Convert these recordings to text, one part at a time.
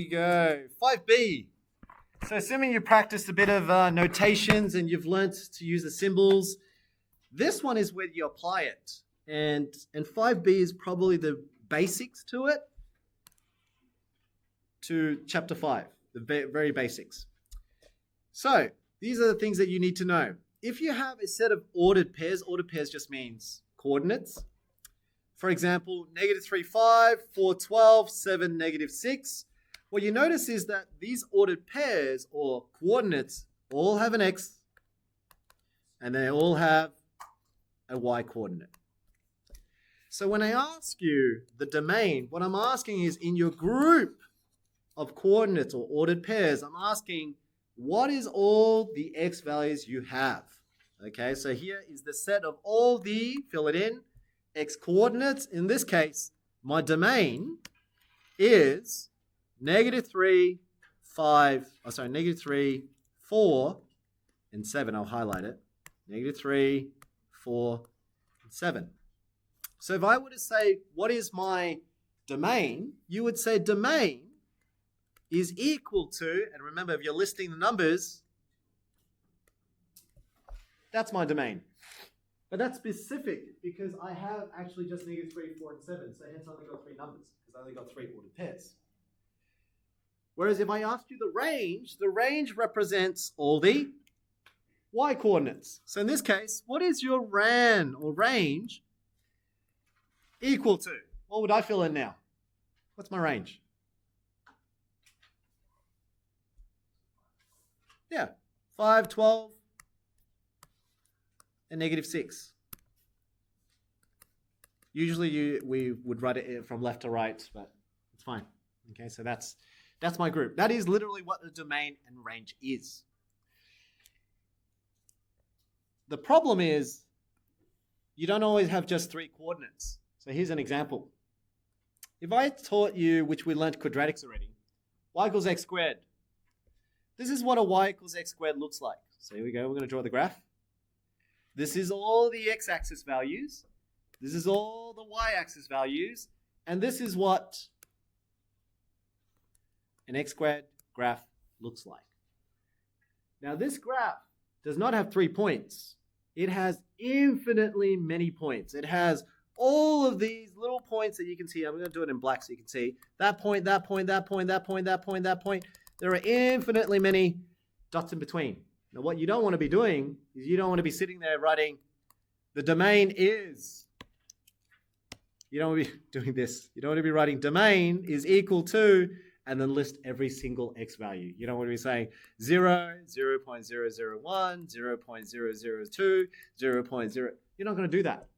Here you go. 5B. So assuming you practiced a bit of notations and you've learnt to use the symbols, this one is where you apply it. And 5B is probably the basics to it, to chapter 5, the very basics. So these are the things that you need to know. If you have a set of ordered pairs just means coordinates. For example, -3, 5, 4, 12, 7, -6. What you notice is that these ordered pairs or coordinates all have an X and they all have a Y coordinate. So when I ask you the domain, what I'm asking is in your group of coordinates or ordered pairs, I'm asking what is all the X values you have? Okay, so here is the set of all the, fill it in, X coordinates. In this case, my domain is -3, 4, and 7. I'll highlight it. -3, 4, and 7. So if I were to say, what is my domain? You would say domain is equal to, and remember, if you're listing the numbers, that's my domain. But that's specific because I have actually just -3, 4, and 7. So hence I only got 3 numbers because I only got 3 ordered pairs. Whereas if I asked you the range represents all the Y coordinates. So in this case, what is your RAN or range equal to? What would I fill in now? What's my range? Yeah, 5, 12, and -6. Usually we would write it from left to right, but it's fine. Okay, so that's my group. That is literally what the domain and range is. The problem is you don't always have just 3 coordinates. So here's an example. If I taught you, which we learned quadratics already, y equals x squared. This is what a y equals x squared looks like. So here we go. We're going to draw the graph. This is all the x-axis values. This is all the y-axis values. And this is what an x squared graph looks like. Now this graph does not have 3 points. It has infinitely many points. It has all of these little points that you can see. I'm going to do it in black so you can see. That point, that point, that point, that point, that point, that point. There are infinitely many dots in between. Now what you don't want to be doing is you don't want to be sitting there writing the domain is. You don't want to be doing this. You don't want to be writing domain is equal to and then list every single X value. You don't want to be saying 0, 0.001, 0.002, 0.0. You're not going to do that.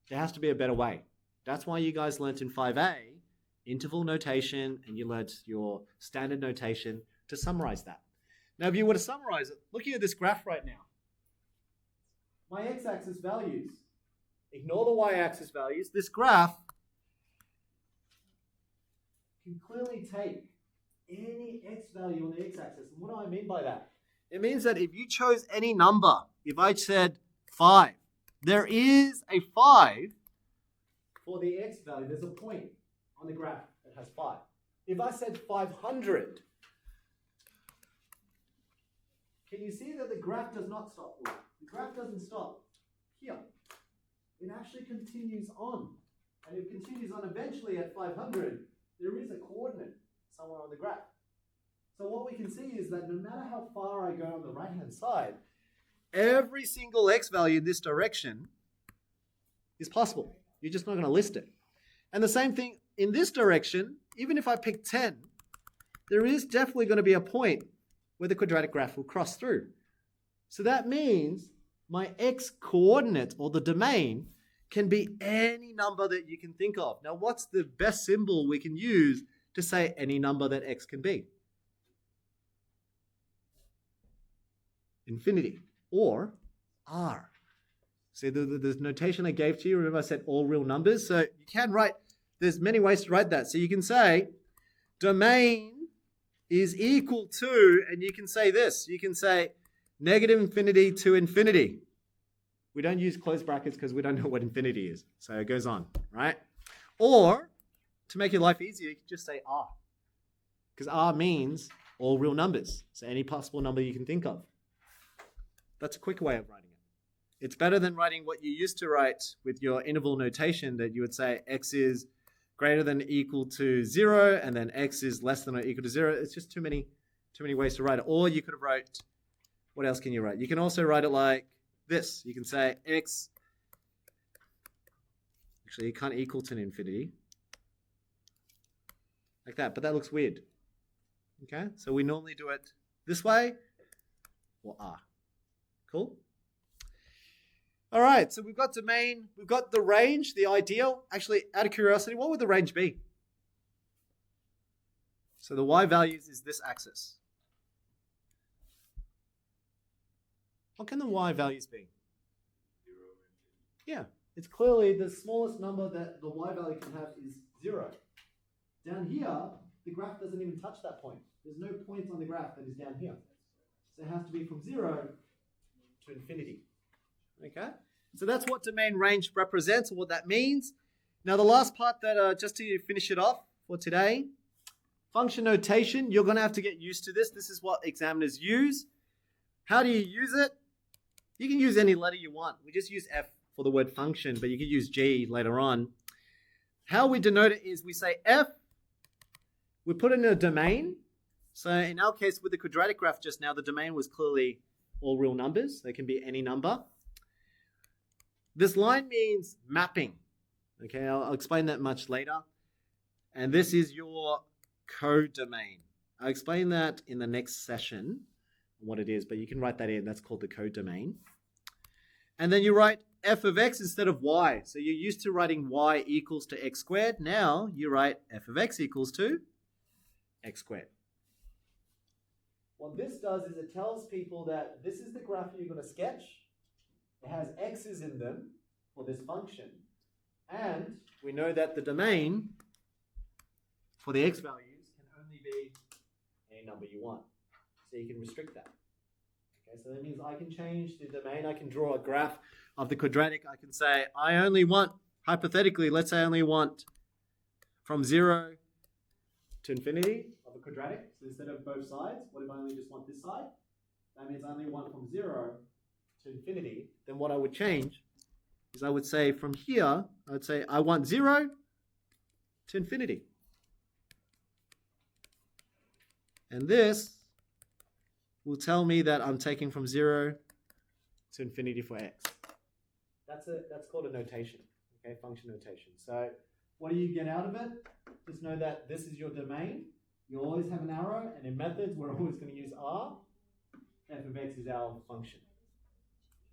There has to be a better way. That's why you guys learnt in 5A interval notation and you learnt your standard notation to summarize that. Now, if you were to summarize it, looking at this graph right now, my x-axis values, ignore the y-axis values, this graph can clearly take any x value on the x-axis. And what do I mean by that? It means that if you chose any number, if I said 5, there is a 5 for the x value. There's a point on the graph that has 5. If I said 500, can you see that the graph does not stop? The graph doesn't stop here. It actually continues on. And it continues on eventually at 500. There is a coordinate somewhere on the graph. So what we can see is that no matter how far I go on the right-hand side, every single x value in this direction is possible. You're just not going to list it. And the same thing in this direction, even if I pick 10, there is definitely going to be a point where the quadratic graph will cross through. So that means my x coordinate or the domain can be any number that you can think of. Now, what's the best symbol we can use to say any number that x can be? Infinity or r. See the notation I gave to you, remember I said all real numbers? So you can write, there's many ways to write that. So you can say domain is equal to, and you can say this, you can say -infinity to infinity. We don't use closed brackets because we don't know what infinity is. So it goes on, right? Or, to make your life easier, you can just say r. because R means all real numbers. So any possible number you can think of. That's a quicker way of writing it. It's better than writing what you used to write with your interval notation, that you would say x is greater than or equal to 0, and then x is less than or equal to 0. It's just too many ways to write it. Or you could have wrote, what else can you write? You can also write it like this. You can say x, actually it can't equal to an infinity. Like that, but that looks weird. Okay, so we normally do it this way, or R. Cool? All right, so we've got domain, we've got the range, the ideal. Actually, out of curiosity, what would the range be? So the y values is this axis. What can the y values be? 0. Yeah, it's clearly the smallest number that the y value can have is 0. Down here, the graph doesn't even touch that point. There's no point on the graph that is down here. So it has to be from 0 to infinity. Okay? So that's what domain range represents, or what that means. Now the last part that, just to finish it off for today, function notation, you're going to have to get used to this. This is what examiners use. How do you use it? You can use any letter you want. We just use F for the word function, but you could use G later on. How we denote it is we say F, we put it in a domain. So in our case with the quadratic graph just now, the domain was clearly all real numbers. They can be any number. This line means mapping. Okay, I'll explain that much later. And this is your codomain. I'll explain that in the next session, what it is, but you can write that in. That's called the codomain. And then you write f of x instead of y. So you're used to writing y equals to x squared. Now you write f of x equals to x squared. What this does is it tells people that this is the graph you're going to sketch. It has x's in them for this function. And we know that the domain for the x values can only be any number you want. So you can restrict that. Okay, so that means I can change the domain. I can draw a graph of the quadratic. I can say I only want, hypothetically, let's say I only want from 0 to infinity of a quadratic. So instead of both sides, what if I only just want this side? That means I only want from 0 to infinity. Then what I would change is I would say from here, I would say I want 0 to infinity. And this will tell me that I'm taking from 0 to infinity for x. That's called a notation, okay, function notation. So what do you get out of it? Just know that this is your domain. You always have an arrow, and in methods, we're always going to use R. F of x is our function.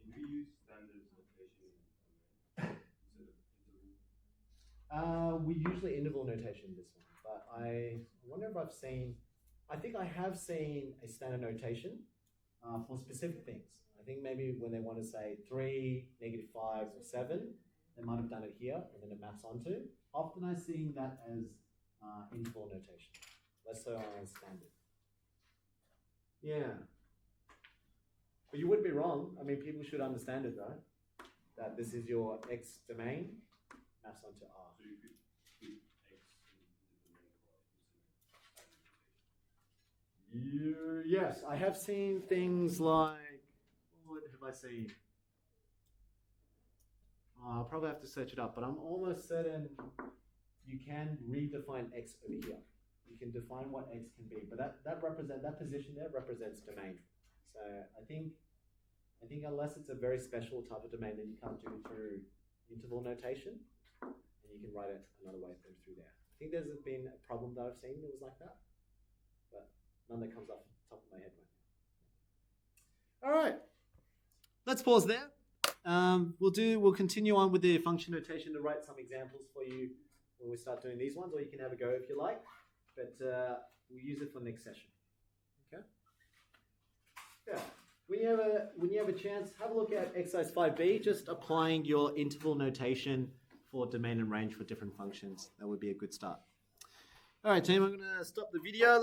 Can we use standard notation We usually interval notation in this one, but I wonder if I've seen, I think I have seen a standard notation for specific things. I think maybe when they want to say 3, -5, or 7, they might have done it here, and then it maps onto. Often I've seen that as interval notation, less so on standard. Yeah. But you wouldn't be wrong. I mean, people should understand it, though, that this is your x domain, maps onto R. So you could put x in the domain for Yes, I have seen things like, what have I seen? I'll probably have to search it up, but I'm almost certain you can redefine x over here. You can define what x can be, but that position there represents domain. So I think unless it's a very special type of domain, then you can't do it through interval notation, and you can write it another way through there. I think there's been a problem that I've seen that was like that, but none that comes off the top of my head right now. All right, let's pause there. We'll continue on with the function notation to write some examples for you when we start doing these ones, or you can have a go if you like, but we'll use it for next session. Okay. Yeah. When you have a chance, have a look at exercise 5B, just applying your interval notation for domain and range for different functions. That would be a good start. All right, team, I'm going to stop the video. Let's